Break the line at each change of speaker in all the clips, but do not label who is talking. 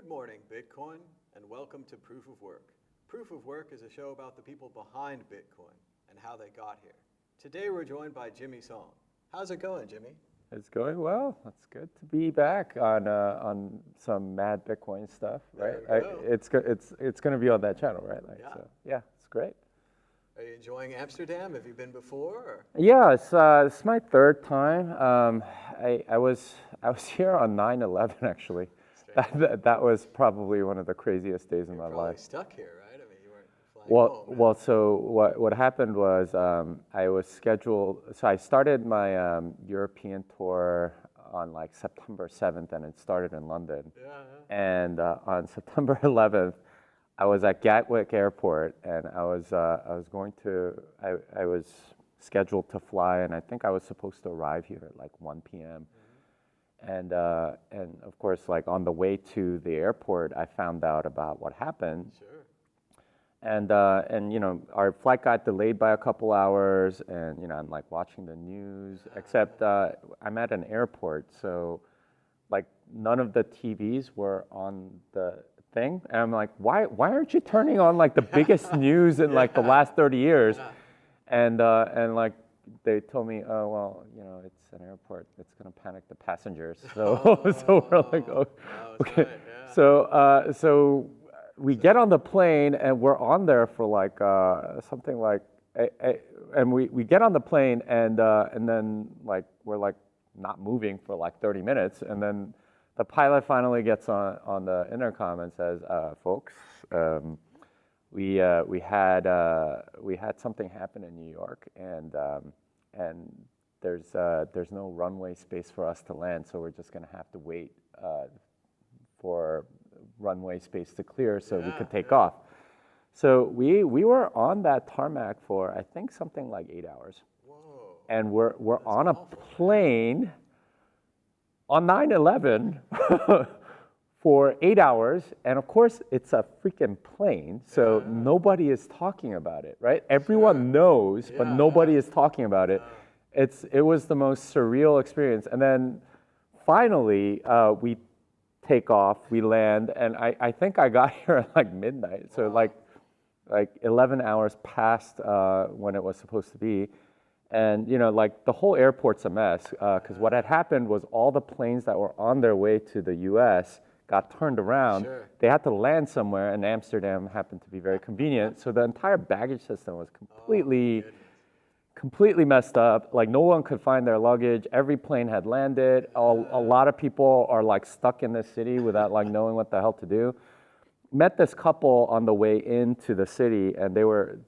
Good morning, Bitcoin, and welcome to Proof of Work. Proof of Work is a show about the people behind Bitcoin and how they got here. Today we're joined by Jimmy Song. How's it going, Jimmy?
It's going well. It's good to be back on some mad Bitcoin stuff, right? It's going to be on that channel, right? So, yeah, it's great.
Are you enjoying Amsterdam? Have you been before? Or?
Yeah, it's my third time. I was here on 9/11 actually. That was probably one of the craziest days in my life.
You're probably stuck here, right? I mean, you weren't flying home.
Well, so what happened was I was scheduled. So I started my European tour on like September 7th, and it started in London.
Yeah.
And on September 11th, I was at Gatwick Airport, and I was scheduled to fly, and I think I was supposed to arrive here at like 1 p.m. And of course, like on the way to the airport, I found out about what happened.
Sure.
And you know, our flight got delayed by a couple hours, and you know, I'm like watching the news. Except I'm at an airport, so like none of the TVs were on the thing, and I'm like, why aren't you turning on like the biggest news in like the last 30 years? And like they told me, oh well, you know, it's an airport, it's gonna panic the passengers. So so we're like, oh, okay. Right, yeah. So we get on the plane, and we're on there for like something like, and we get on the plane, and then like we're like not moving for like 30 minutes, and then the pilot finally gets on the intercom and says, "Folks, we had something happen in New York, and there's no runway space for us to land, so we're just gonna have to wait for runway space to clear so we could take off." So we were on that tarmac for I think something like 8 hours.
Whoa!
And we're on a plane on 9/11 for 8 hours, and of course it's a freaking plane, so nobody is talking about it, right? Everyone knows, but nobody is talking about it. It was the most surreal experience, and then finally we take off, we land, and I think I got here at like midnight, so like 11 hours past when it was supposed to be. And you know, like the whole airport's a mess because what had happened was all the planes that were on their way to the U.S. got turned around.
Sure.
They had to land somewhere, and Amsterdam happened to be very convenient. So the entire baggage system was completely messed up. Like no one could find their luggage. Every plane had landed. A lot of people are like stuck in this city without like knowing what the hell to do. Met this couple on the way into the city, and they were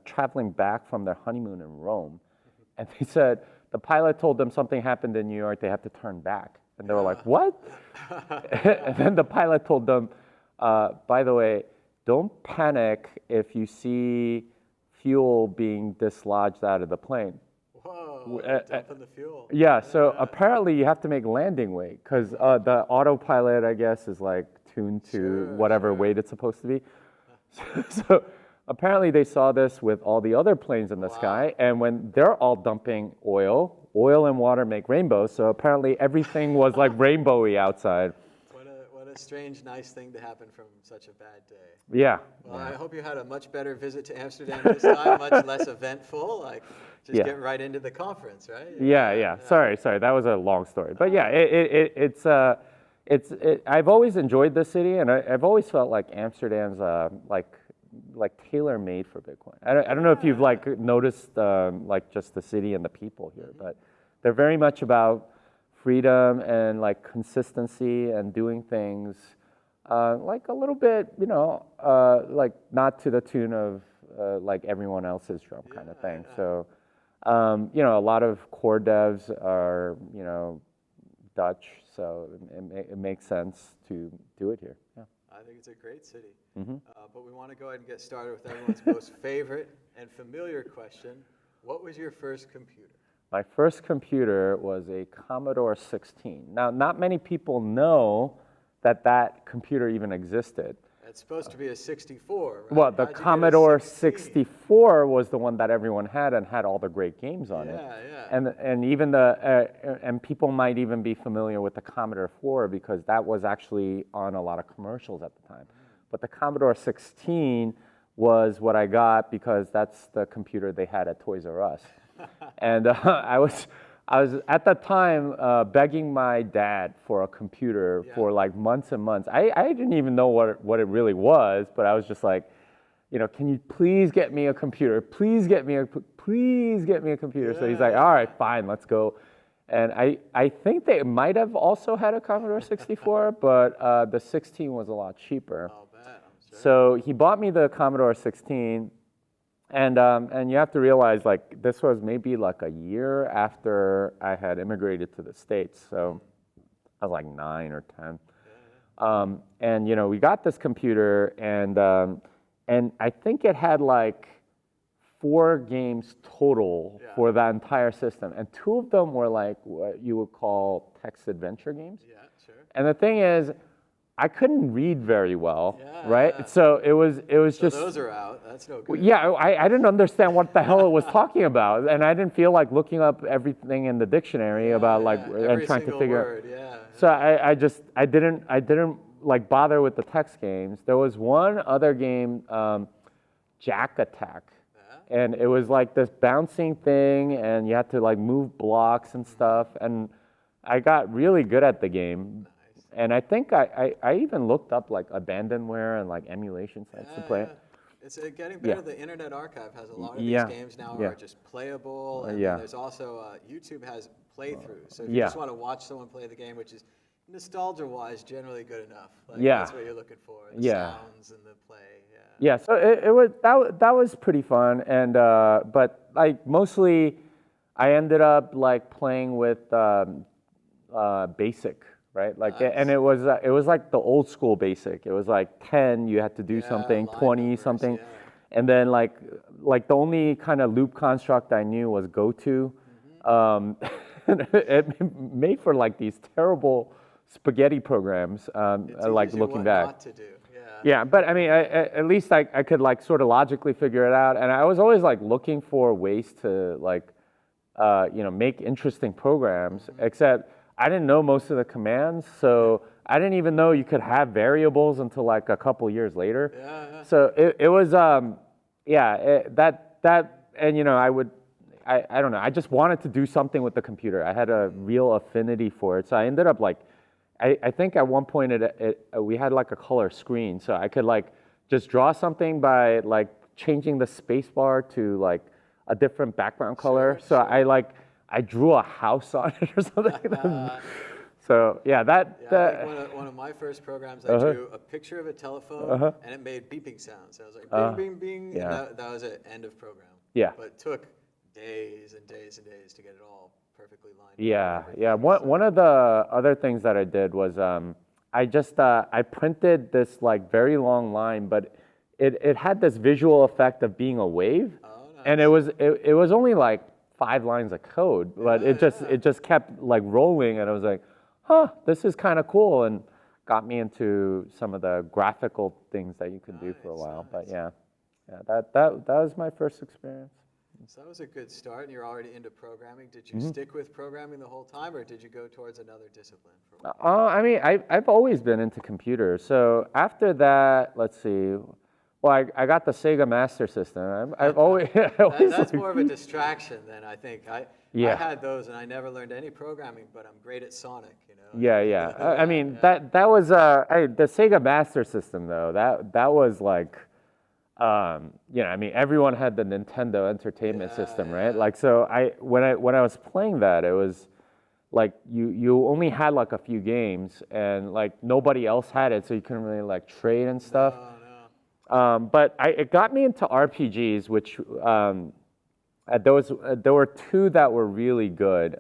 traveling back from their honeymoon in Rome, and they said the pilot told them something happened in New York, they have to turn back, and they were like, "What?" And then the pilot told them, "By the way, don't panic if you see fuel being dislodged out of the plane."
Whoa! Dumping the fuel.
Yeah. So apparently you have to make landing weight because the autopilot, I guess, is like tuned to whatever weight it's supposed to be. So apparently they saw this with all the other planes in the sky, and when they're all dumping oil and water make rainbows, so apparently everything was like rainbowy outside.
What a strange, nice thing to happen from such a bad day.
Yeah.
Well, I hope you had a much better visit to Amsterdam this time, much less eventful, like just get right into the conference, right?
Yeah. Sorry, that was a long story. But yeah, I've always enjoyed this city, and I've always felt like Amsterdam's like tailor-made for Bitcoin. I don't know if you've like noticed like just the city and the people here, but they're very much about freedom and like consistency and doing things like a little bit, you know, like not to the tune of like everyone else's drum kind of thing. So you know, a lot of core devs are, you know, Dutch, so it makes sense to do it here. Yeah.
I think it's a great city. But we want to go ahead and get started with everyone's most favorite and familiar question. What was your first computer?
My first computer was a Commodore 16. Now, not many people know that computer even existed.
it's supposed to be a 64, right?
Well, the
How'd you get a
Commodore
16?
64 was the one that everyone had and had all the great games on it.
Yeah.
And even and people might even be familiar with the Commodore 4 because that was actually on a lot of commercials at the time. But the Commodore 16 was what I got because that's the computer they had at Toys R Us. And I was at the time begging my dad for a computer for like months and months. I didn't even know what it really was, but I was just like, you know, can you please get me a computer? Please get me a computer. So he's like, all right, fine, let's go. And I think they might have also had a Commodore 64, but the 16 was a lot cheaper.
I'll bet, I'm sure.
So he bought me the Commodore 16. And you have to realize, like, this was maybe like a year after I had immigrated to the States. So I was like 9 or 10. And, you know, we got this computer, and I think it had like 4 games total for that entire system. And 2 of them were like what you would call text adventure games.
Yeah, sure.
And the thing is, I couldn't read very well, right? So it was
So
just...
those are out. That's no good.
Yeah, I didn't understand what the hell it was talking about, and I didn't feel like looking up everything in the dictionary about like and trying to figure.
Word, yeah.
So I didn't like bother with the text games. There was one other game, Jack Attack, and it was like this bouncing thing, and you had to like move blocks and stuff, and I got really good at the game. And I think I even looked up like abandonware and like emulation sites to play it.
It's getting better. The Internet Archive has a lot of these games now are just playable. And then there's also, YouTube has playthroughs. So if you just want to watch someone play the game, which is nostalgia-wise generally good enough. Like, that's what you're looking for, the sounds and the play.
Yeah, so it was, that was pretty fun. And, but like mostly I ended up like playing with BASIC. Right, like, and it was like the old school BASIC. It was like 10, you had to do something, 20 numbers, something, and then like the only kind of loop construct I knew was GoTo. It made for like these terrible spaghetti programs. Like looking back.
Not to do.
Yeah, but I mean, at least I could like sort of logically figure it out, and I was always like looking for ways to like, you know, make interesting programs, except I didn't know most of the commands, so I didn't even know you could have variables until like a couple years later. So it was, and you know, I don't know, I just wanted to do something with the computer. I had a real affinity for it, so I ended up like, I think at one point we had like a color screen, so I could like just draw something by like changing the space bar to like a different background color. So I drew a house on it or something. So yeah,
like one of my first programs, I drew a picture of a telephone and it made beeping sounds. So I was like, bing, bing, bing, and that was it, end of program. Yeah. But it took days and days and days to get it all perfectly lined up.
Yeah. One of the other things that I did was I printed this like very long line, but it had this visual effect of being a wave, and it was only like 5 lines of code, but it just kept like rolling, and I was like, huh, this is kind of cool, and got me into some of the graphical things that you could do for a while. But that was my first experience.
So that was a good start, and you're already into programming. Did you stick with programming the whole time, or did you go towards another discipline?
I mean, I've always been into computers. So after that, let's see. Well, I got the Sega Master System. I've always...
That's more of a distraction than I think. I had those, and I never learned any programming, but I'm great at Sonic, you know?
Yeah. I mean, that was... the Sega Master System, though, that was like... you know, I mean, everyone had the Nintendo Entertainment System, right? Like, so when I was playing that, it was like you only had like a few games, and like nobody else had it, so you couldn't really like trade and stuff. But it got me into RPGs, which there were 2 that were really good.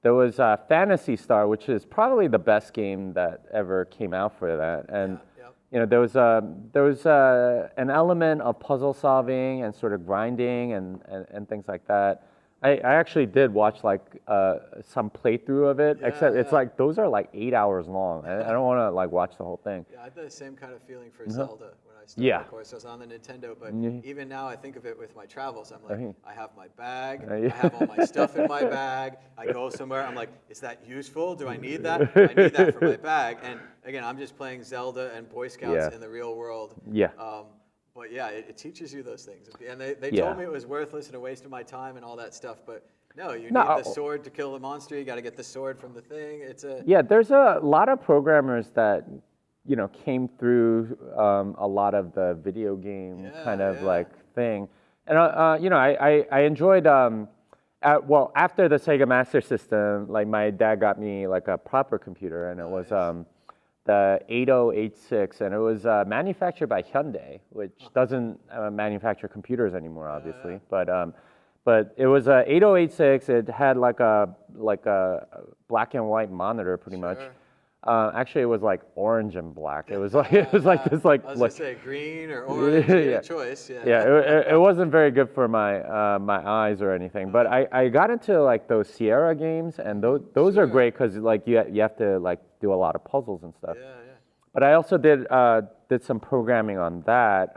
There was Phantasy Star, which is probably the best game that ever came out for that, and you know, there was an element of puzzle solving and sort of grinding and things like that. I actually did watch like some playthrough of it, except it's like those are like 8 hours long. I don't want to like watch the whole thing.
Yeah, I had the same kind of feeling for Zelda when I started. Of course, I was on the Nintendo, but even now I think of it with my travels. I'm like, I have my bag, I have all my stuff in my bag. I go somewhere, I'm like, is that useful? Do I need that? I need that for my bag. And again, I'm just playing Zelda and Boy Scouts in the real world.
Yeah.
But yeah, it teaches you those things. And they told me it was worthless and a waste of my time and all that stuff. But no, you need the sword to kill the monster. You got to get the sword from the thing.
Yeah, there's a lot of programmers that, you know, came through a lot of the video game kind of like thing. And, you know, I enjoyed, well, after the Sega Master System, like my dad got me like a proper computer, and it was the 8086, and it was manufactured by Hyundai, which doesn't manufacture computers anymore, obviously. But it was a 8086. It had like a black and white monitor, pretty much. Actually, it was like orange and black. It was like this like.
I was gonna say green or orange. Your choice.
It wasn't very good for my my eyes or anything. But I got into like those Sierra games, and those are great because like you have to like do a lot of puzzles and stuff. But I also did some programming on that.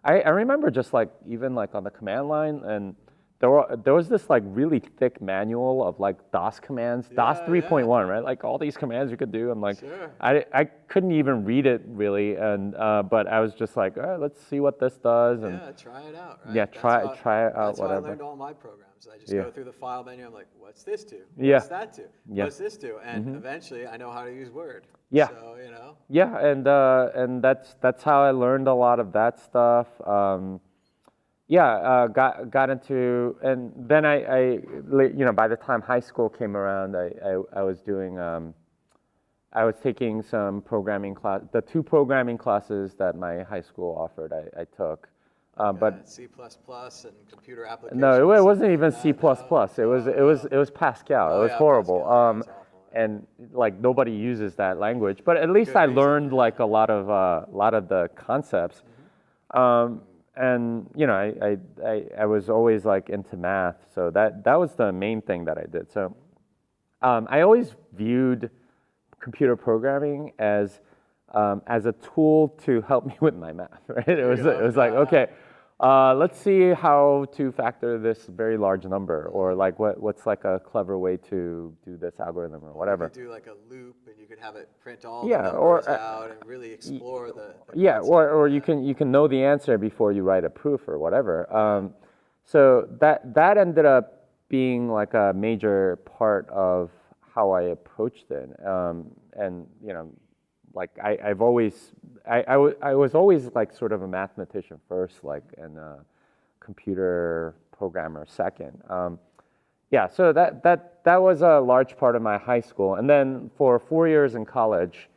I remember just like even like on the command line, and there was this like really thick manual of like DOS commands, DOS 3.1, right? Like all these commands you could do. I'm like, I couldn't even read it really, and but I was just like, let's see what this does. And
try it out. Right?
Yeah, try it out.
That's
whatever.
how I learned all my programs. I just go through the file menu. I'm like, what's this do?
What's
that do? What's this do? And eventually, I know how to use Word.
Yeah.
So you know.
Yeah, and that's how I learned a lot of that stuff. Got into, and then I you know, by the time high school came around, I was doing, I was taking some programming class, the 2 programming classes that my high school offered, I took. But
C++ and computer applications.
No, it wasn't even C++. It was Pascal. It was horrible.
Pascal,
and like nobody uses that language. But at least I learned like a lot of the concepts. And you know, I was always like into math, so that was the main thing that I did. So I always viewed computer programming as a tool to help me with my math, right? It was like, okay, let's see how to factor this very large number, or like what's like a clever way to do this algorithm or whatever.
You could do like a loop, and you could have it print all the numbers out and really explore the
or you can know the answer before you write a proof or whatever. So that ended up being like a major part of how I approached it, and you know, like I was always like sort of a mathematician first, like, and a computer programmer second. So that was a large part of my high school, and then for 4 years in college,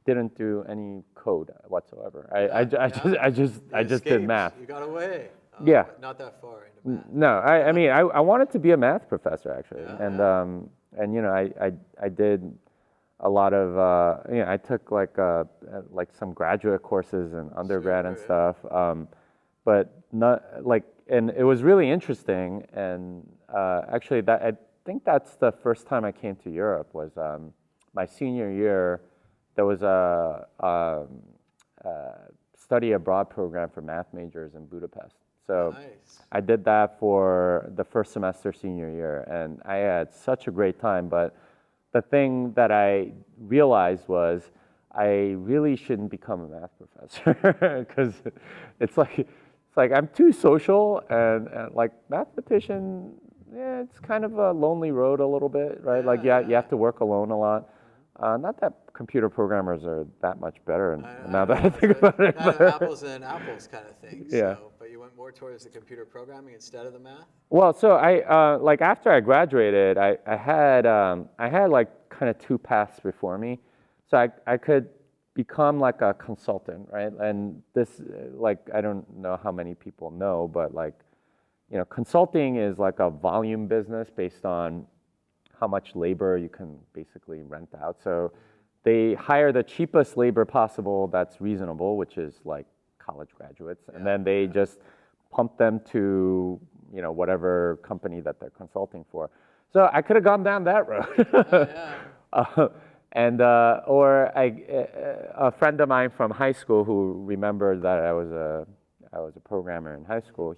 didn't do any code whatsoever. I just did math.
You got away. Not that far into math.
No, I mean I wanted to be a math professor actually, and you know I did a lot of you know, I took like some graduate courses in undergrad and stuff, but not like, and it was really interesting. And actually, that I think that's the first time I came to Europe was my senior year. There was a study abroad program for math majors in Budapest. So I did that for the first semester senior year, and I had such a great time. But the thing that I realized was I really shouldn't become a math professor because it's like I'm too social, and like mathematician, it's kind of a lonely road a little bit, right? Like you have to work alone a lot. Not that computer programmers are that much better now that I think about it.
Kind of apples and apples kind of thing.
Yeah.
So, but you went more towards the computer programming instead of the math?
Well, so I like after I graduated, I had like kind of 2 paths before me. So I could become like a consultant, right? And this, like, I don't know how many people know, but like, you know, consulting is like a volume business based on how much labor you can basically rent out. So they hire the cheapest labor possible that's reasonable, which is like college graduates, and then they just pump them to whatever company that they're consulting for. So I could have gone down that road. Or a friend of mine from high school who remembered that I was a programmer in high school.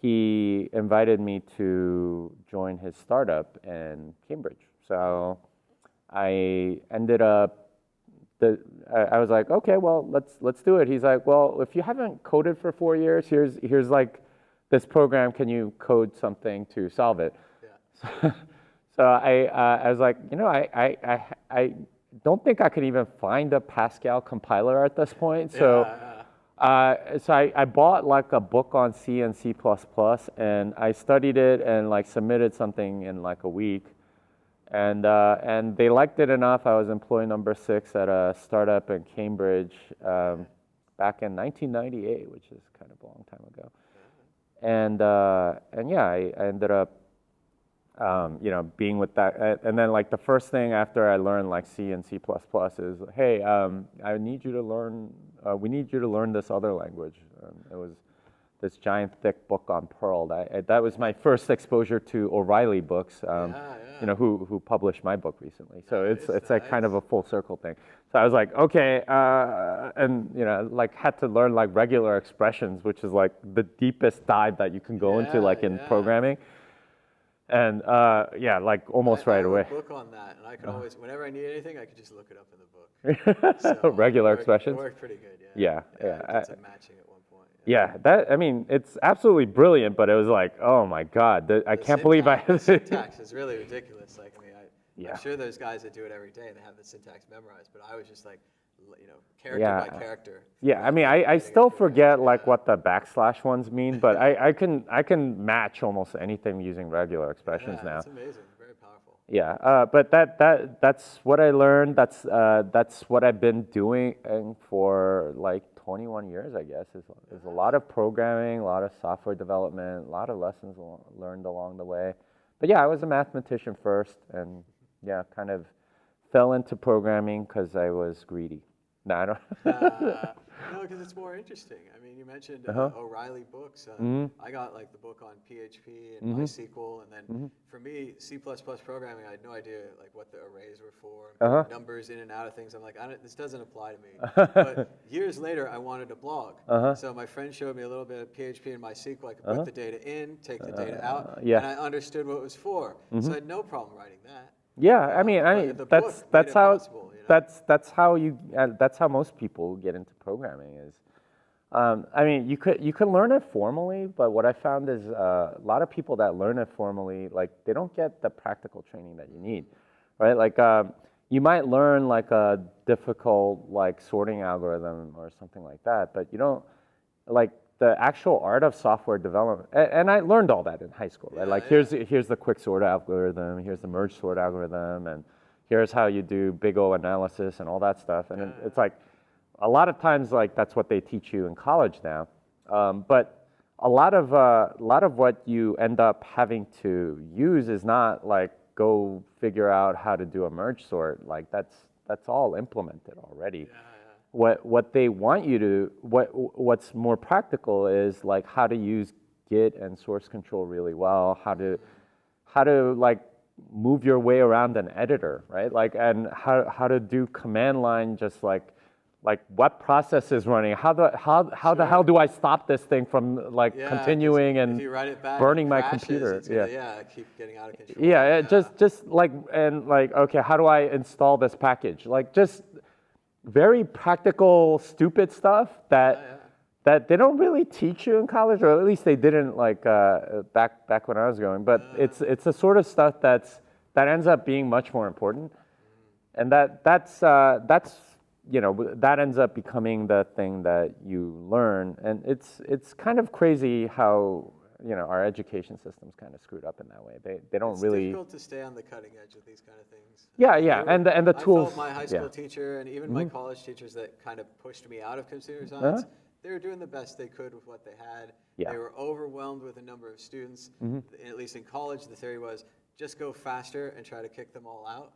He invited me to join his startup in Cambridge. So I ended up, I was like, okay, well, let's do it. He's like, well, if you haven't coded for 4 years, here's like this program. Can you code something to solve it? Yeah. So I was like, I don't think I could even find a Pascal compiler at this point. So. So I bought like a book on C and C++, and I studied it and like submitted something in like a week, and they liked it enough. I was employee number 6 at a startup in Cambridge back in 1998, which is kind of a long time ago, and yeah, I ended up being with that, and then like the first thing after I learned like C and C++ is, hey, I need you to learn. We need you to learn this other language. It was this giant thick book on Perl. That was my first exposure to O'Reilly books. Who published my book recently. So it's like kind of a full circle thing. So I was like, okay, and like had to learn like regular expressions, which is like the deepest dive that you can go into like in programming. And like almost right away.
I have a book on that, and I could always, whenever I need anything, I could just look it up in the book. So
regular expressions.
It worked pretty good,
yeah.
I did some matching at one point.
Yeah, it's absolutely brilliant, but it was like, oh my God, I can't believe I.
The syntax is really ridiculous. Like, I'm sure there's guys that do it every day and they have the syntax memorized, but I was just like, character by character.
Yeah, I still forget like what the backslash ones mean, but I can match almost anything using regular expressions now.
That's amazing, very powerful.
Yeah, but that's what I learned. That's what I've been doing for like 21 years, I guess. Is a lot of programming, a lot of software development, a lot of lessons learned along the way. But yeah, I was a mathematician first, and kind of fell into programming because I was greedy. No, I don't.
No, because it's more interesting. I mean, you mentioned O'Reilly books. I got like the book on PHP and MySQL, and then for me, C++ programming, I had no idea like what the arrays were for, numbers in and out of things. I'm like, this doesn't apply to me. But years later, I wanted to blog. So my friend showed me a little bit of PHP and MySQL. I could put the data in, take the data out, and I understood what it was for. So I had no problem writing that.
Yeah, I mean that's how most people get into programming is. I mean, you could learn it formally, but what I found is a lot of people that learn it formally, like they don't get the practical training that you need, right? Like you might learn like a difficult like sorting algorithm or something like that, but you don't like the actual art of software development, and I learned all that in high school, right? Like here's the quick sort algorithm, here's the merge sort algorithm, and here's how you do big O analysis and all that stuff. And it's like a lot of times like that's what they teach you in college now. But a lot of what you end up having to use is not like go figure out how to do a merge sort. Like that's all implemented already. What they want you to, what's more practical is like how to use Git and source control really well, how to like move your way around an editor, right? Like, and how to do command line, just like what process is running, how the hell do I stop this thing from like continuing and burning my computer?
Keep getting out of control.
Just like, and like, okay, how do I install this package? Like just very practical, stupid stuff that they don't really teach you in college, or at least they didn't like back when I was going. But it's the sort of stuff that ends up being much more important, and that's that ends up becoming the thing that you learn. And it's kind of crazy how our education system's kind of screwed up in that way. They don't really.
It's difficult to stay on the cutting edge of these kind of things.
And the tools.
I felt my high school teacher and even my college teachers that kind of pushed me out of computer science. They were doing the best they could with what they had. They were overwhelmed with the number of students. At least in college, the theory was just go faster and try to kick them all out,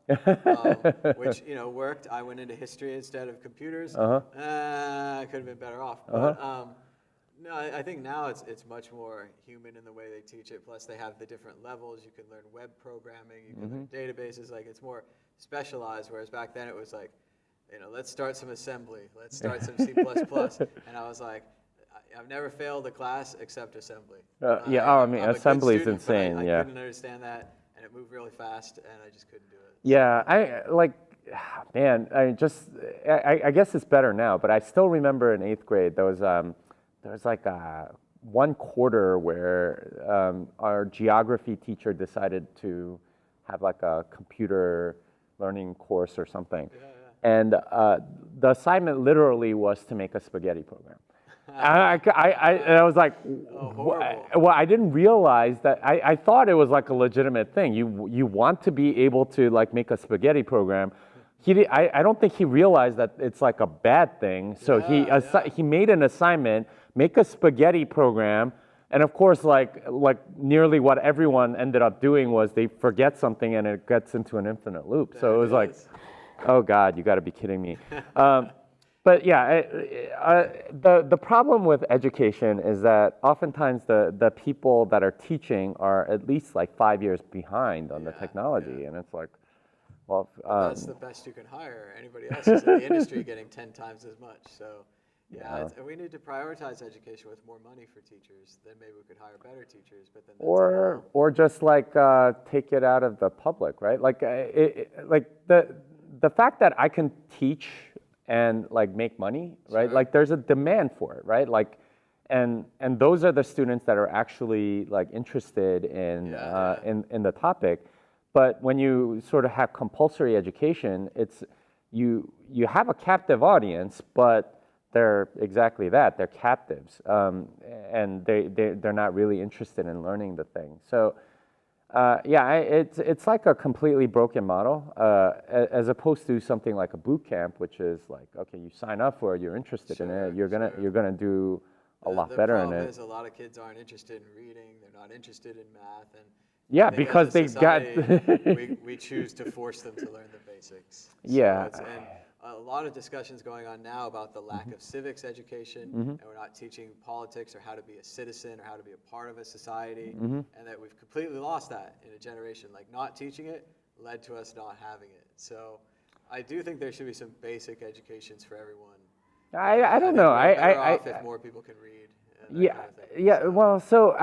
which worked. I went into history instead of computers. I could have been better off. No, I think now it's much more human in the way they teach it. Plus, they have the different levels. You can learn web programming, you can learn databases. Like it's more specialized. Whereas back then it was like, let's start some assembly, let's start some C++, and I was like, I've never failed a class except assembly.
I mean, assembly is insane.
I couldn't understand that, and it moved really fast, and I just couldn't do it.
Yeah, man, I guess it's better now, but I still remember in 8th grade there was like one quarter where our geography teacher decided to have like a computer learning course or something, and the assignment literally was to make a spaghetti program. And I was like, well, I didn't realize that. I thought it was like a legitimate thing. You want to be able to like make a spaghetti program. I don't think he realized that it's like a bad thing. So he made an assignment, make a spaghetti program, and of course, like nearly what everyone ended up doing was they forget something and it gets into an infinite loop. So it was like, oh God, you got to be kidding me. But yeah, the problem with education is that oftentimes the people that are teaching are at least like 5 years behind on the technology, and it's like, well,
that's the best you can hire. Anybody else is in the industry getting 10 times as much. So we need to prioritize education with more money for teachers. Then maybe we could hire better teachers. But then
or just like take it out of the public, right? Like the fact that I can teach and like make money, right? Like there's a demand for it, right? Like, and those are the students that are actually like interested in the topic. But when you sort of have compulsory education, it's you have a captive audience, but they're exactly that. They're captives, and they're not really interested in learning the thing. So. It's like a completely broken model, as opposed to something like a boot camp, which is like, okay, you sign up for it, you're interested in it, you're gonna do a lot better in it.
The problem is a lot of kids aren't interested in reading, they're not interested in math, and
because they got
we choose to force them to learn the basics.
So
a lot of discussions going on now about the lack of civics education, and we're not teaching politics or how to be a citizen or how to be a part of a society, and that we've completely lost that in a generation. Like not teaching it led to us not having it. So I do think there should be some basic educations for everyone.
I don't know.
If more people can read.
Well, so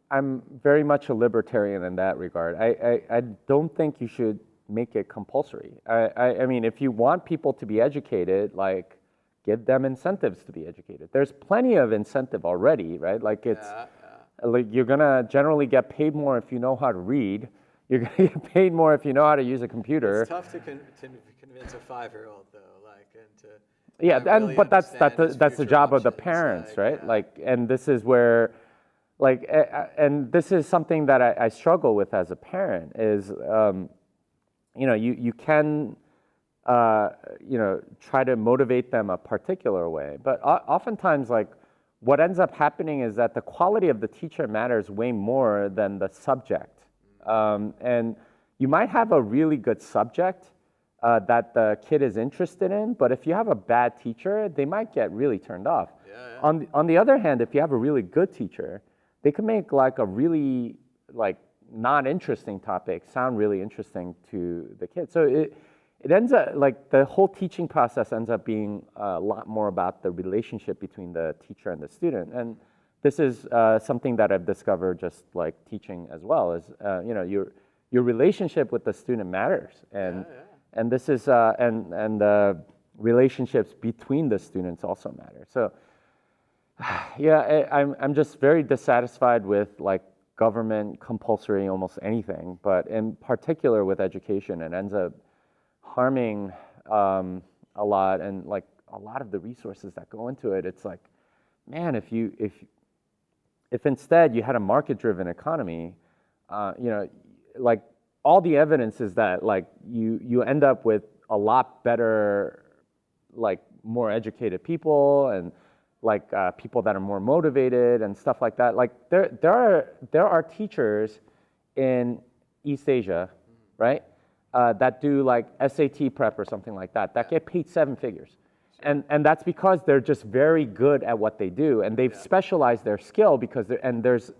I'm very much a libertarian in that regard. I don't think you should make it compulsory. I mean, if you want people to be educated, like give them incentives to be educated. There's plenty of incentive already, right? Like it's like you're gonna generally get paid more if you know how to read. You're gonna get paid more if you know how to use a computer.
It's tough to convince a 5-year-old though,
but that's the job of the parents, right? Like, and this is where. And this is something that I struggle with as a parent is, you can, try to motivate them a particular way, but oftentimes like what ends up happening is that the quality of the teacher matters way more than the subject. And you might have a really good subject that the kid is interested in, but if you have a bad teacher, they might get really turned off. On the other hand, if you have a really good teacher, they can make like a really like not interesting topic sound really interesting to the kids. So it ends up like the whole teaching process ends up being a lot more about the relationship between the teacher and the student. And this is something that I've discovered just like teaching as well is your relationship with the student matters, and this is and the relationships between the students also matter. So. I'm just very dissatisfied with like government compulsory almost anything, but in particular with education, it ends up harming a lot, and like a lot of the resources that go into it. It's like, man, if instead you had a market-driven economy, like all the evidence is that like you end up with a lot better, like more educated people and. Like people that are more motivated and stuff like that. Like there are teachers in East Asia, right, that do like SAT prep or something like that get paid 7 figures, And that's because they're just very good at what they do, and they've specialized their skill because there's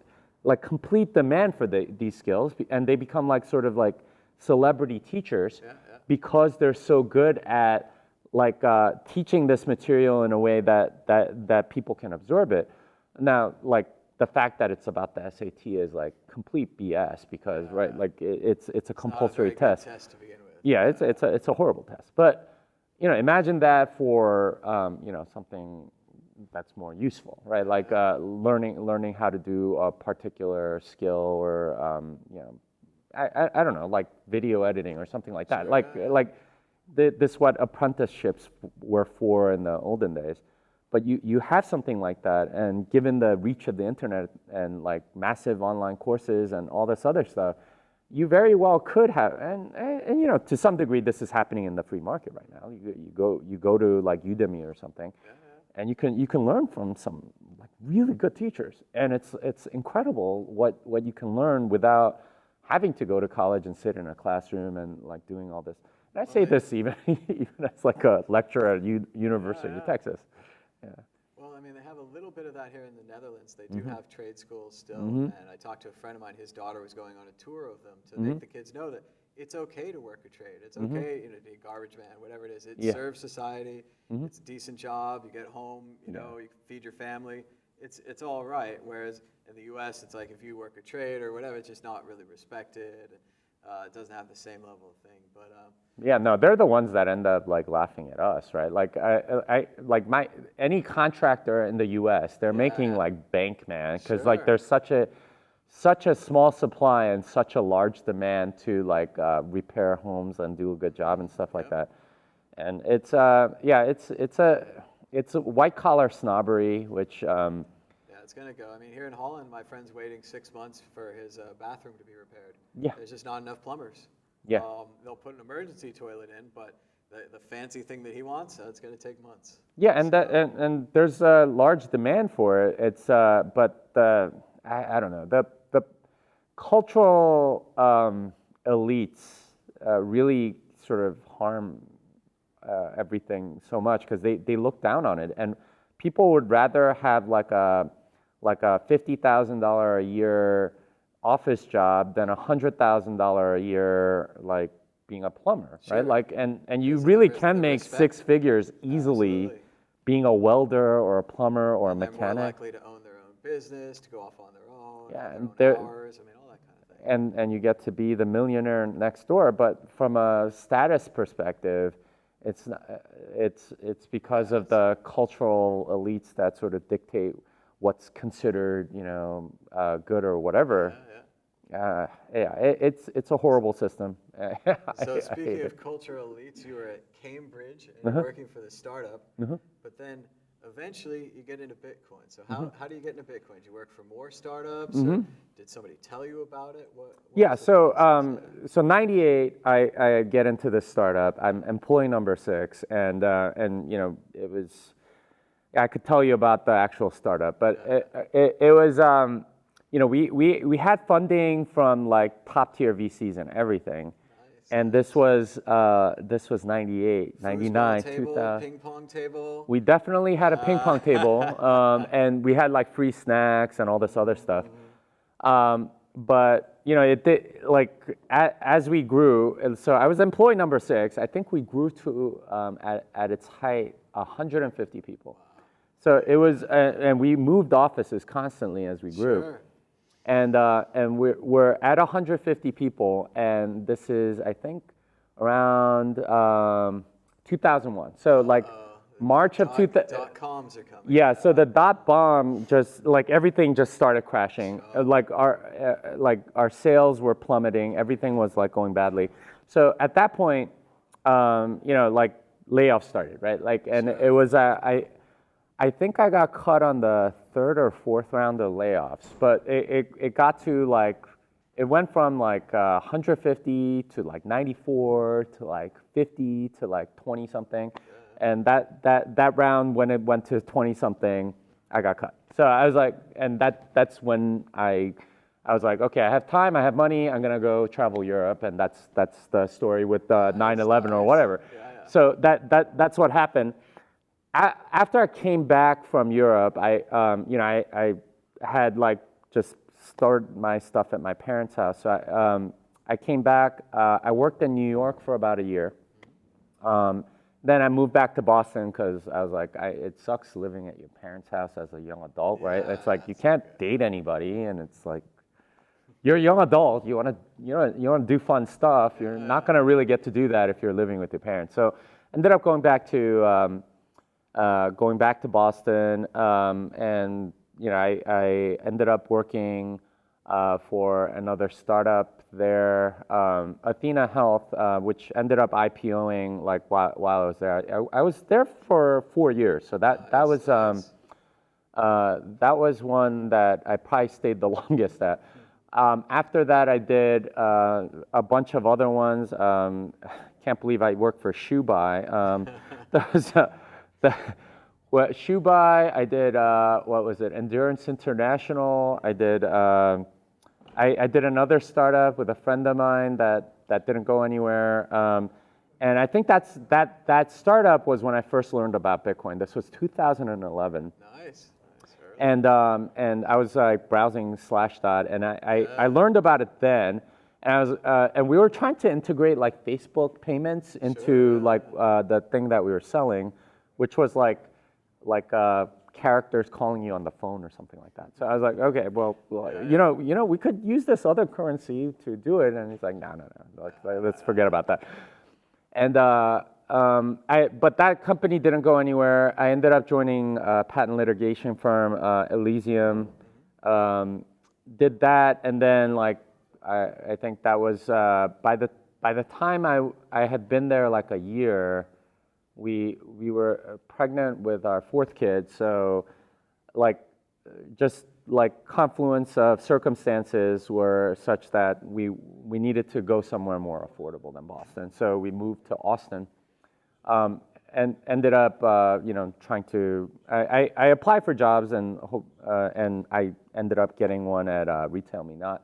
like complete demand for these skills, and they become like sort of like celebrity teachers because they're so good at like teaching this material in a way that people can absorb it. Now, like the fact that it's about the SAT is like complete BS because right, like it's a compulsory test.
Test to begin with.
Yeah, it's a horrible test. But you know, imagine that for you know, something that's more useful, right? Like learning how to do a particular skill, or you know, I don't know, like video editing or something like that. Like this what apprenticeships were for in the olden days. But you have something like that, and given the reach of the internet and like massive online courses and all this other stuff, you very well could have, and you know, to some degree this is happening in the free market right now. You go to like Udemy or something, and you can learn from some like really good teachers, and it's incredible what you can learn without having to go to college and sit in a classroom and like doing all this. And I say this even as like a lecturer at University of Texas. Yeah.
Well, I mean, they have a little bit of that here in the Netherlands. They do have trade schools still, and I talked to a friend of mine. His daughter was going on a tour of them to make the kids know that it's okay to work a trade. It's okay, you know, to be a garbage man, whatever it is. It serves society. It's a decent job. You get home, you know, you feed your family. It's all right. Whereas in the U.S., it's like if you work a trade or whatever, it's just not really respected. It doesn't have the same level of thing, but.
Yeah, no, they're the ones that end up like laughing at us, right? Like I like any contractor in the U.S., they're making like bank, man, because like there's such a small supply and such a large demand to like repair homes and do a good job and stuff like that. And it's it's a white collar snobbery, which.
It's gonna go. I mean, here in Holland, my friend's waiting 6 months for his bathroom to be repaired.
Yeah.
There's just not enough plumbers.
Yeah.
They'll put an emergency toilet in, but the fancy thing that he wants, it's gonna take months.
Yeah, and and there's a large demand for it. It's but I don't know, the cultural elites really sort of harm everything so much because they look down on it, and people would rather have like a $50,000 a year office job than $100,000 a year like being a plumber, right? Like and you really can make six figures easily being a welder or a plumber or a mechanic.
They're more likely to own their own business, to go off on their own,
and
their own hours, I mean, all that kind of thing.
And you get to be the millionaire next door, but from a status perspective, it's not, it's because of the cultural elites that sort of dictate what's considered, you know, good or whatever. It's a horrible system.
So speaking of cultural elites, you were at Cambridge and you're working for the startup, but then eventually you get into Bitcoin. So how do you get into Bitcoin? Did you work for more startups? Or did somebody tell you about it? What
so 98, I get into this startup. I'm employee number 6, and you know, it was. I could tell you about the actual startup, but it was, you know, we had funding from like top tier VCs and everything, and this was 98, 99, 2000.
Ping pong table.
We definitely had a ping pong table, and we had like free snacks and all this other stuff. But you know, it did, like as we grew. And so I was employee number 6. I think we grew to at its height 150 people. So it was, and we moved offices constantly as we grew.
Sure.
And we're at 150 people, and this is, I think, around 2001. So like March of 2000.
.coms are coming.
Yeah, so the .bomb just, like everything just started crashing. Like our sales were plummeting. Everything was like going badly. So at that point, you know, like layoffs started, right? Like, and it was, I think I got cut on the 3rd or 4th round of layoffs, but it got to like, it went from like 150 to like 94 to like 50 to like 20 something. And that round, when it went to 20 something, I got cut. So I was like, and that's when I was like, okay, I have time, I have money, I'm gonna go travel Europe, and that's the story with 9/11 or whatever. So that's what happened. after I came back from Europe, I had like just stored my stuff at my parents' house. So I came back. I worked in New York for about a year. Then I moved back to Boston because I was like, it sucks living at your parents' house as a young adult, right? It's like you can't date anybody, and it's like you're a young adult. You want to do fun stuff. You're not going to really get to do that if you're living with your parents. So ended up going back to Boston, and I ended up working for another startup there, Athena Health, which ended up IPOing like while I was there. I was there for 4 years, so that was one that I probably stayed the longest at. After that, I did a bunch of other ones. Can't believe I worked for Shoebuy. Shoebuy, I did, what was it, Endurance International. I did another startup with a friend of mine that didn't go anywhere. And I think that startup was when I first learned about Bitcoin. This was 2011.
Nice.
And I was like browsing Slashdot, and I learned about it then. And we were trying to integrate like Facebook payments into like the thing that we were selling, which was like characters calling you on the phone or something like that. So I was like, okay, well, we could use this other currency to do it. And he's like, no, like, let's forget about that. And but that company didn't go anywhere. I ended up joining a patent litigation firm, Elysium. Did that, and then like I think that was by the time I had been there like a year. We were pregnant with our fourth kid, so like just like confluence of circumstances were such that we needed to go somewhere more affordable than Boston. So we moved to Austin, and ended up trying to. I applied for jobs and I ended up getting one at Retail Me Not.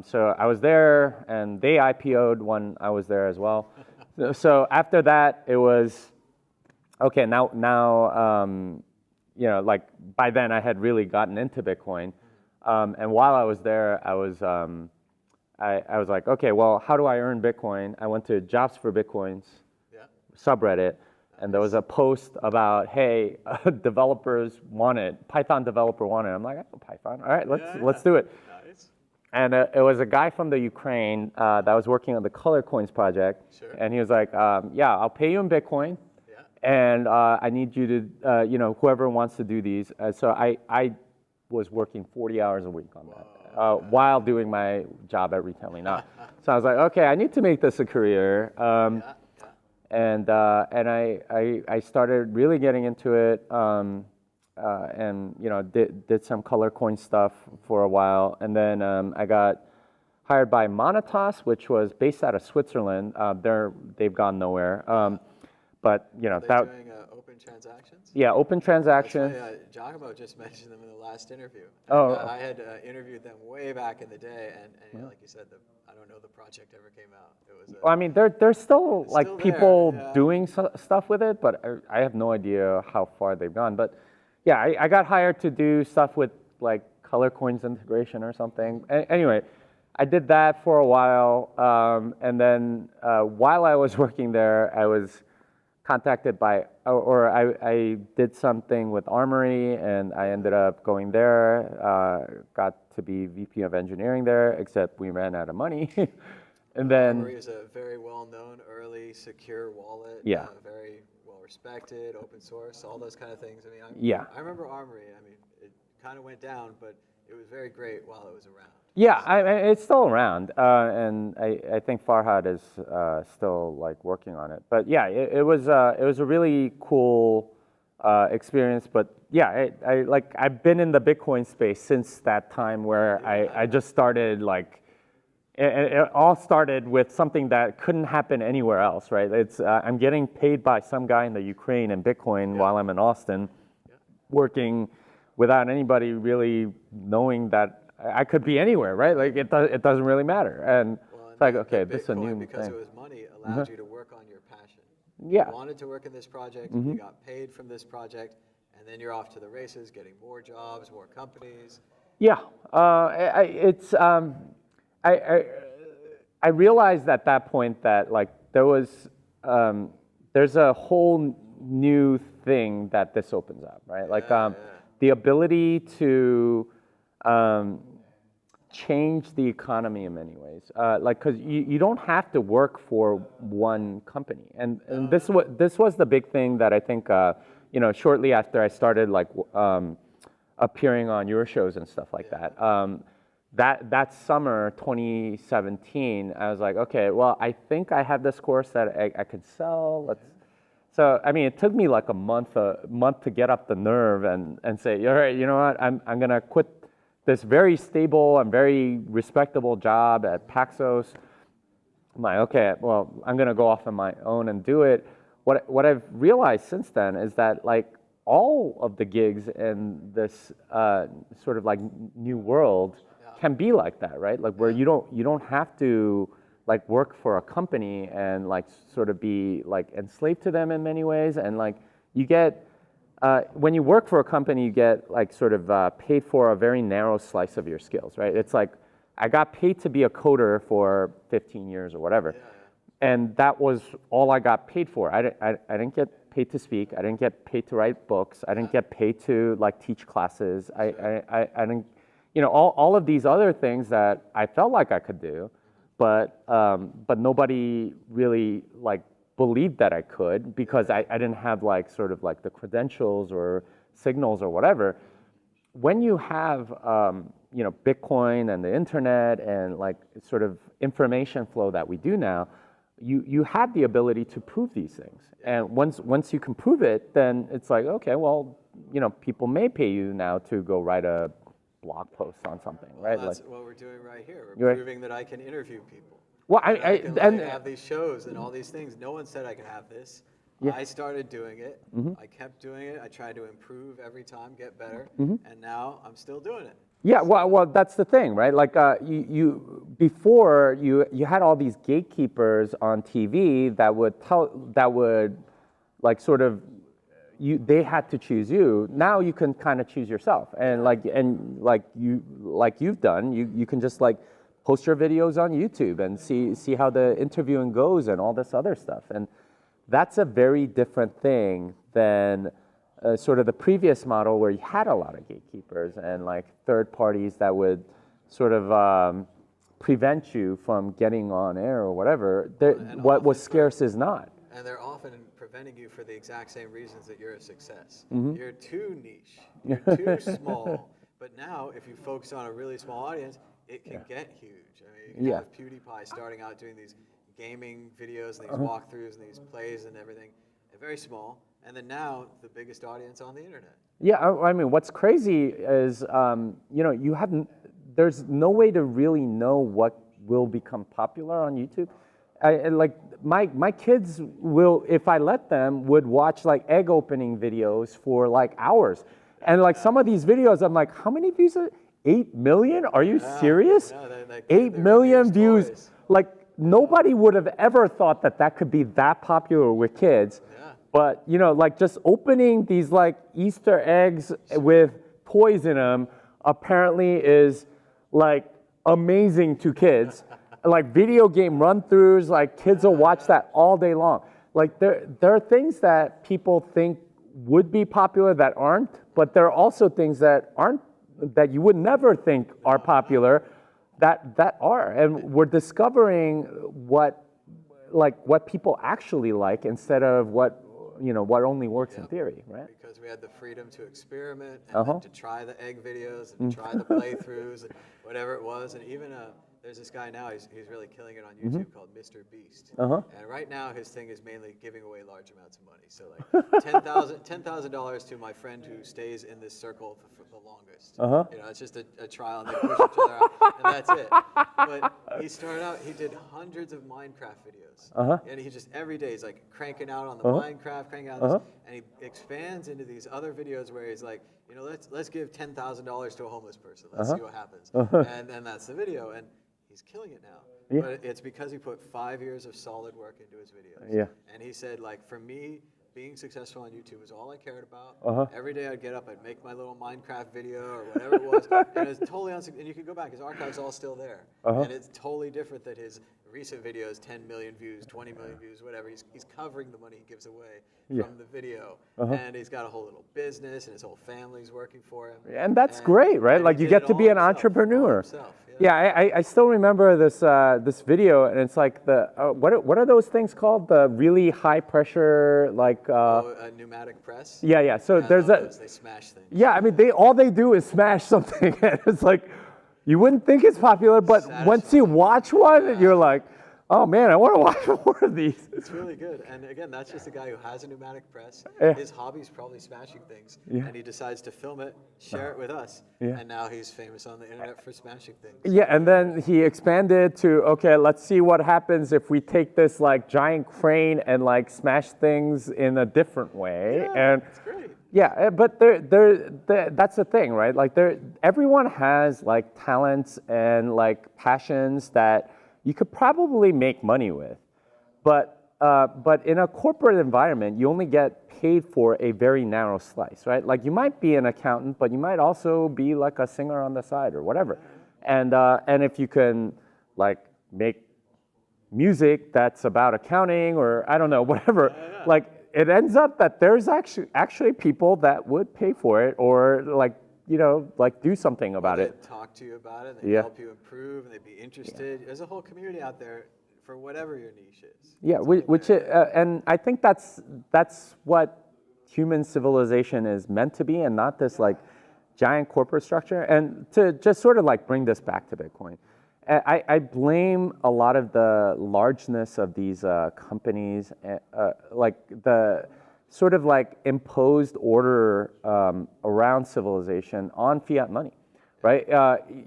So I was there, and they IPO'd when I was there as well. So after that, it was okay. Now, like by then I had really gotten into Bitcoin, and while I was there, I was like, okay, well, how do I earn Bitcoin? I went to Jobs for Bitcoins subreddit, and there was a post about, hey, developers want it, Python developer want it. I'm like, oh, Python, all right, let's do it. And it was a guy from the Ukraine that was working on the Color Coins project. And he was like, yeah, I'll pay you in Bitcoin. And I need you to, whoever wants to do these. So I was working 40 hours a week on that while doing my job at Retail Me Not. So I was like, okay, I need to make this a career. And I started really getting into it. And did some Color Coin stuff for a while, and then I got hired by Monetas, which was based out of Switzerland. They've gone nowhere, but
Are they doing open transactions?
Yeah, open transactions.
Giacomo just mentioned them in the last interview. I had interviewed them way back in the day, and like you said, I don't know the project ever came out. It was.
Well, I mean, there's still like still people doing stuff with it, but I have no idea how far they've gone. But yeah, I got hired to do stuff with like Color Coins integration or something. Anyway, I did that for a while, and then while I was working there, I was contacted by, or I did something with Armory, and I ended up going there, got to be VP of engineering there, except we ran out of money. And then
Armory is a very well-known early secure wallet. Very well-respected, open source, all those kind of things. I mean, I remember Armory. I mean, it kind of went down, but it was very great while it was around.
Yeah, it's still around, and I think Farhad is still like working on it. But yeah, it was a really cool experience. But yeah, I've been in the Bitcoin space since that time where I just started like. It all started with something that couldn't happen anywhere else, right? It's I'm getting paid by some guy in the Ukraine in Bitcoin while I'm in Austin, working without anybody really knowing that I could be anywhere, right? Like it doesn't really matter. And it's like, okay, this is a new
because
thing.
it was money allowed you to work on your passion.
Yeah.
You wanted to work in this project, you got paid from this project, and then you're off to the races, getting more jobs, more companies.
Yeah, I realized at that point that like there's a whole new thing that this opens up, right? Like the ability to change the economy in many ways. Like, because you don't have to work for one company, and this was the big thing that I think shortly after I started like appearing on your shows and stuff like that. That summer 2017, I was like, okay, well, I think I have this course that I could sell. So I mean, it took me like a month to get up the nerve and say, all right, you know what, I'm gonna quit this very stable and very respectable job at Paxos. I'm like, okay, well, I'm gonna go off on my own and do it. What I've realized since then is that like all of the gigs in this sort of like new world can be like that, right? Like where you don't have to like work for a company and like sort of be like enslaved to them in many ways, and like you get when you work for a company, you get like sort of paid for a very narrow slice of your skills, right? It's like I got paid to be a coder for 15 years or whatever, and that was all I got paid for. I didn't get paid to speak. I didn't get paid to write books. I didn't get paid to like teach classes. I didn't, all of these other things that I felt like I could do, but nobody really like believed that I could because I didn't have like sort of like the credentials or signals or whatever. When you have Bitcoin and the internet and like sort of information flow that we do now, you have the ability to prove these things. And once you can prove it, then it's like, okay, well, people may pay you now to go write a blog post on something, right?
That's
like,
what we're doing right here. We're proving that I can interview people.
Well,
I can have these shows and all these things. No one said I could have this. I started doing it. I kept doing it. I tried to improve every time, get better, and now I'm still doing it.
Yeah, well, that's the thing, right? Like before you had all these gatekeepers on TV that would like sort of they had to choose you. Now you can kind of choose yourself, and like you've done, you can just like post your videos on YouTube and see how the interviewing goes and all this other stuff, and that's a very different thing than sort of the previous model where you had a lot of gatekeepers and like third parties that would sort of prevent you from getting on air or whatever. What was scarce is not.
And they're often preventing you for the exact same reasons that you're a success. You're too niche, you're too small. But now, if you focus on a really small audience, it can get huge. I mean, you can have PewDiePie starting out doing these gaming videos and these walkthroughs and these plays and everything. They're very small. And then now, the biggest audience on the internet. Yeah,
I mean, what's crazy is, there's no way to really know what will become popular on YouTube. Like my kids will, if I let them, would watch like egg opening videos for like hours. And like some of these videos, I'm like, how many views? 8 million? Are you serious?
Yeah,
8 million views. Toys. Like nobody would have ever thought that could be that popular with kids. But like just opening these like Easter eggs with toys in them apparently is like amazing to kids. Like video game run-throughs, like kids will watch that all day long. Like there are things that people think would be popular that aren't, but there are also things that aren't, that you would never think are popular that are. And we're discovering what people actually like instead of what only works in theory, right?
Because we had the freedom to experiment and to try the egg videos and to try the playthroughs and whatever it was. And even there's this guy now, he's really killing it on YouTube called Mr. Beast. And right now his thing is mainly giving away large amounts of money. So like $10,000 to my friend who stays in this circle for the longest. It's just a trial and they push each other out and that's it. But he started out, he did hundreds of Minecraft videos. And he just every day he's like cranking out on the Minecraft, cranking out this, and he expands into these other videos where he's like, let's give $10,000 to a homeless person. Let's see what happens. And then that's the video. And he's killing it now. but it's because he put 5 years of solid work into his videos.
Yeah.
And he said, like, for me, being successful on YouTube was all I cared about. Every day I'd get up, I'd make my little Minecraft video or whatever it was, and it's totally and you can go back, his archive's all still there. And it's totally different than his recent videos, 10 million views, 20 million views, whatever. He's covering the money he gives away from the video. And he's got a whole little business, and his whole family's working for him.
And that's great, right? Like you get to be an entrepreneur. I still remember this this video, and it's like what are those things called? The really high pressure, like
a pneumatic press.
Yeah. So there's
they smash things.
Yeah, I mean all they do is smash something, and it's like you wouldn't think it's popular, but once you watch one, you're like, oh man, I want to watch more of these.
It's really good. And again, that's just a guy who has a pneumatic press. His hobby's probably smashing things. And he decides to film it, share it with us. And now he's famous on the internet for smashing things.
Yeah, and then he expanded to, okay, let's see what happens if we take this like giant crane and like smash things in a different way. And
it's great.
Yeah, but that's the thing, right? Like everyone has like talents and like passions that you could probably make money with, but in a corporate environment, you only get paid for a very narrow slice, right? Like you might be an accountant, but you might also be like a singer on the side or whatever, and if you can like make music that's about accounting or I don't know whatever, like it ends up that there's actually people that would pay for it or like like do something about it.
Talk to you about it, they help you improve, and they'd be interested. There's a whole community out there for whatever your niche is.
Yeah, and I think that's what human civilization is meant to be, and not this like giant corporate structure. And to just sort of like bring this back to Bitcoin, I blame a lot of the largeness of these companies, like the sort of like imposed order around civilization on fiat money, right?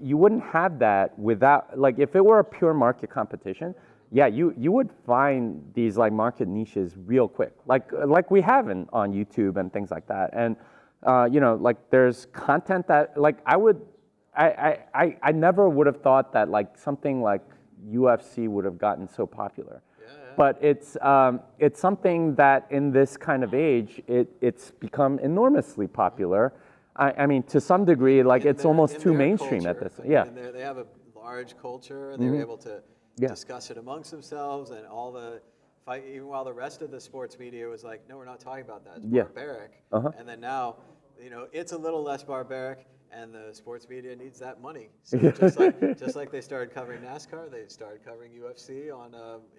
You wouldn't have that without, like if it were a pure market competition, you would find these like market niches real quick, like we have on YouTube and things like that. And like there's content that like I never would have thought that like something like UFC would have gotten so popular. But it's something that in this kind of age, it's become enormously popular. I mean, to some degree, like it's almost too mainstream at this.
Yeah, they have a large culture, and they're able to discuss it amongst themselves, and all the fight. Even while the rest of the sports media was like, "No, we're not talking about that. It's barbaric." And then now, it's a little less barbaric. And the sports media needs that money. So just like they started covering NASCAR, they started covering UFC on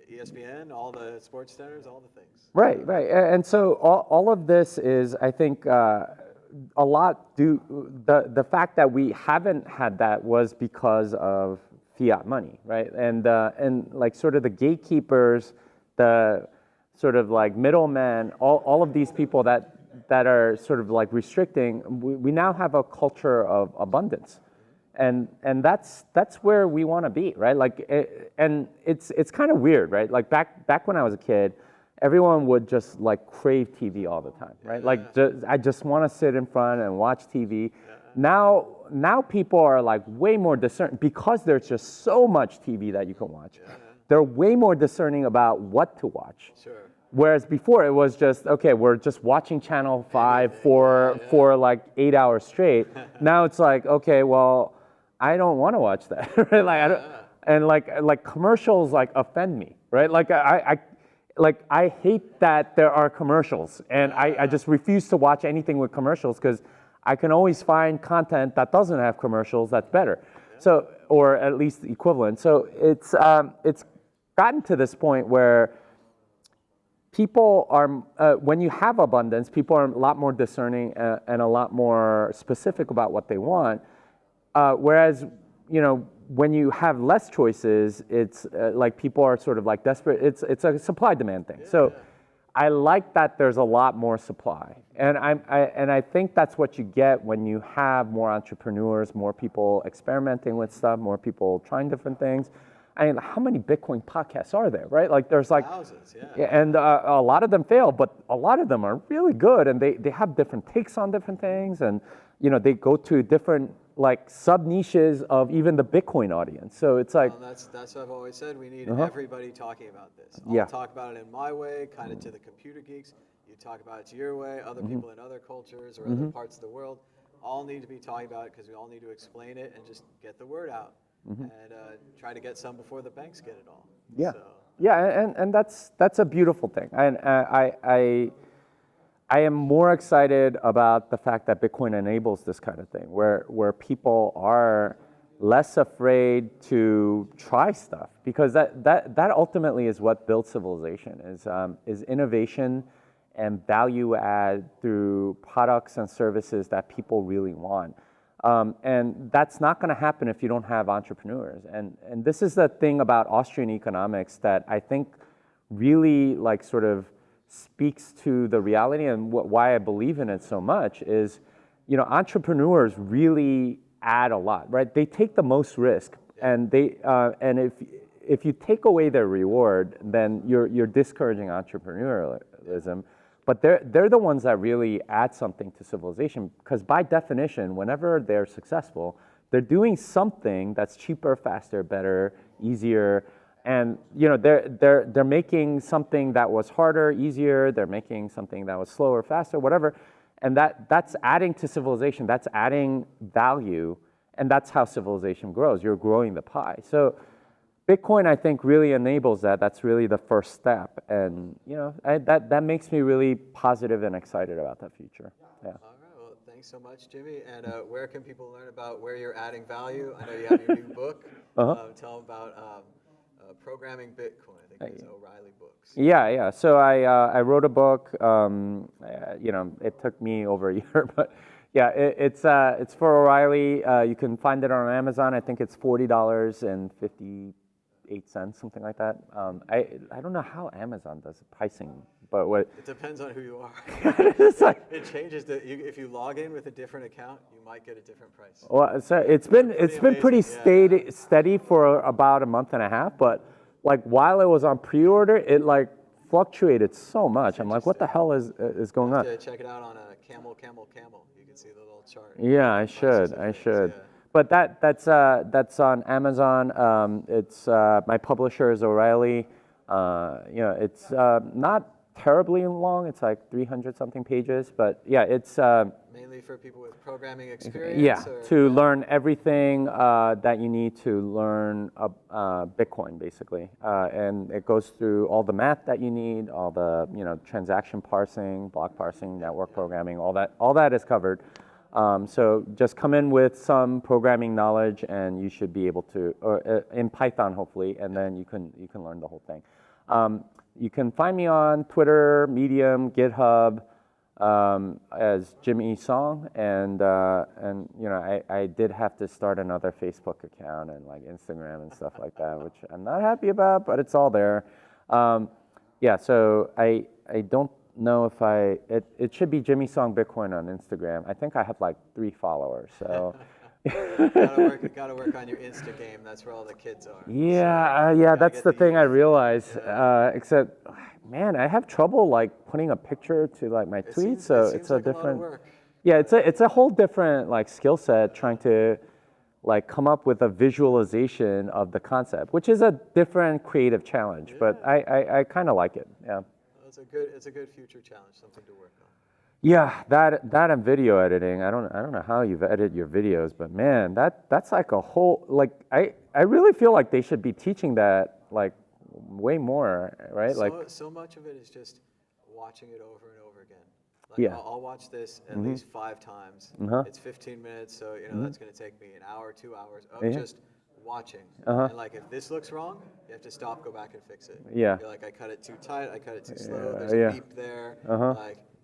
ESPN, all the sports centers, all the things.
Right. And so all of this is, I think, a lot the fact that we haven't had that was because of fiat money, right? And like sort of the gatekeepers, the sort of like middlemen, all of these people that are sort of like restricting, we now have a culture of abundance, and that's where we want to be, right? Like, and it's kind of weird, right? Like back when I was a kid, everyone would just like crave TV all the time, right? Like I just want to sit in front and watch TV. Now people are like way more discerning because there's just so much TV that you can watch. They're way more discerning about what to watch.
Sure.
Whereas before it was just, okay, we're just watching Channel 5 for like 8 hours straight. Now it's like, okay, well, I don't want to watch that. Right? Like I don't, and like commercials like offend me, right? Like I hate that there are commercials, and I just refuse to watch anything with commercials because I can always find content that doesn't have commercials that's better. So, or at least equivalent. So it's gotten to this point where people are, when you have abundance, people are a lot more discerning and a lot more specific about what they want. Whereas, when you have less choices, it's like people are sort of like desperate. It's a supply demand thing. So I like that there's a lot more supply. And I think that's what you get when you have more entrepreneurs, more people experimenting with stuff, more people trying different things. I mean, how many Bitcoin podcasts are there, right? Like there's like
thousands,
and a lot of them fail, but a lot of them are really good, and they have different takes on different things, and they go to different like sub niches of even the Bitcoin audience. So it's like
that's what I've always said. We need everybody talking about this. I'll talk about it in my way, kind of to the computer geeks. You talk about it to your way. Other people in other cultures or other parts of the world all need to be talking about it because we all need to explain it and just get the word out and try to get some before the banks get it all.
Yeah,
So.
yeah, and that's a beautiful thing. And I am more excited about the fact that Bitcoin enables this kind of thing, where people are less afraid to try stuff, because that ultimately is what builds civilization, is innovation and value add through products and services that people really want. And that's not going to happen if you don't have entrepreneurs. And this is the thing about Austrian economics that I think really like sort of speaks to the reality, and why I believe in it so much is, entrepreneurs really add a lot, right? They take the most risk, and if you take away their reward, then you're discouraging entrepreneurialism. But they're the ones that really add something to civilization, because by definition, whenever they're successful, they're doing something that's cheaper, faster, better, easier. And they're making something that was harder, easier. They're making something that was slower, faster, whatever. And that's adding to civilization. That's adding value, and that's how civilization grows. You're growing the pie. So Bitcoin, I think, really enables that. That's really the first step, and that makes me really positive and excited about that future. Yeah.
All right. Well, thanks so much, Jimmy. And where can people learn about where you're adding value? I know you have your new book. Tell them about. Programming Bitcoin, I think it's O'Reilly Books.
Yeah. So I wrote a book. It took me over a year, but yeah, it's for O'Reilly. You can find it on Amazon. I think it's $40.58, something like that. I don't know how Amazon does pricing, but what
it depends on who you are.
It's like,
it changes. If you log in with a different account, you might get a different price.
Well, so it's been pretty steady for about a month and a half, but like while it was on pre-order, it like fluctuated so much. I'm like, what the hell is going on?
Check it out on a Camel. You can see the little chart.
Yeah, I should. Yeah. But that's on Amazon. It's my publisher is O'Reilly. It's not terribly long. It's like 300 something pages, but yeah, it's
mainly for people with programming experience.
Yeah, to learn everything that you need to learn Bitcoin, basically, and it goes through all the math that you need, all the transaction parsing, block parsing, network programming, all that is covered. So just come in with some programming knowledge, and you should be able to, or in Python hopefully, and then you can learn the whole thing. You can find me on Twitter, Medium, GitHub as Jimmy Song, and I did have to start another Facebook account and like Instagram and stuff like that, which I'm not happy about, but it's all there. So I don't know if it should be Jimmy Song Bitcoin on Instagram. I think I have like 3 followers, so.
Gotta work on your Insta game. That's where all the kids are.
Yeah, that's the thing I realize. Except, man, I have trouble like putting a picture to like my tweets. So it's a different. Yeah, it's a whole different like skill set trying to like come up with a visualization of the concept, which is a different creative challenge. But I kind of like it. Yeah.
It's a good future challenge, something to work on.
Yeah, that and video editing. I don't know how you've edited your videos, but man, that's like a whole like I really feel like they should be teaching that like way more, right?
So much of it is just watching it over and over again. Like
Yeah.
I'll watch this at least 5 times. It's 15 minutes, so that's going to take me an hour, 2 hours of just watching. And like if this looks wrong, you have to stop, go back and fix it.
Yeah.
You're like, I cut it too tight, I cut it too slow. There's a beep there.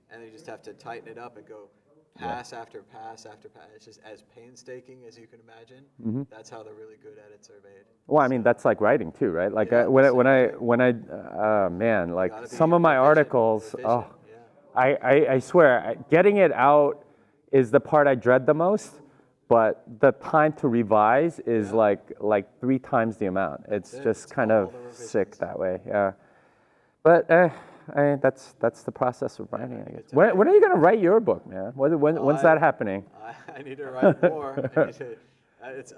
And you just have to tighten it up and go pass after pass after pass. It's just as painstaking as you can imagine. That's how the really good edits are made.
Well, I mean, that's like writing too, right? Like when I man, like some of my articles, I swear, getting it out is the part I dread the most, but the time to revise is like 3 times the amount. It's just kind of sick that way, yeah. But that's the process of writing, I guess. When are you gonna write your book, man? When's that happening?
I need to write more.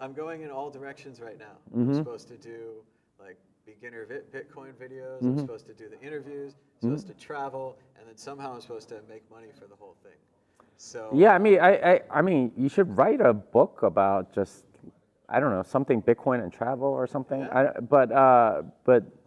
I'm going in all directions right now. I'm supposed to do like beginner Bitcoin videos. I'm supposed to do the interviews. I'm supposed to travel, and then somehow I'm supposed to make money for the whole thing. So
yeah, I mean, you should write a book about just, I don't know, something Bitcoin and travel or something.
Yeah.
But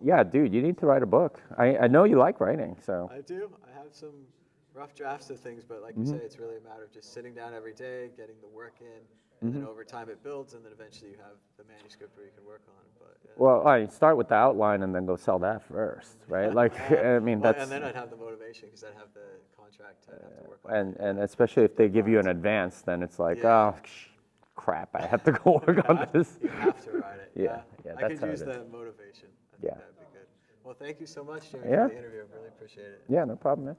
yeah, dude, you need to write a book. I know you like writing, so.
I do. I have some rough drafts of things, but like you say, it's really a matter of just sitting down every day, getting the work in, and then over time it builds, and then eventually you have the manuscript where you can work on it. But yeah.
Well, I start with the outline and then go sell that first, right? Like, I mean, that's.
And then I'd have the motivation because I'd have the contract to have to work on.
And especially if they give you an advance, then it's like, oh, crap, I have to go work on this.
You have to write it.
Yeah,
I could use the motivation. I think that'd be good. Well, thank you so much, Jimmy, for the interview. I really appreciate it.
Yeah, no problem, man.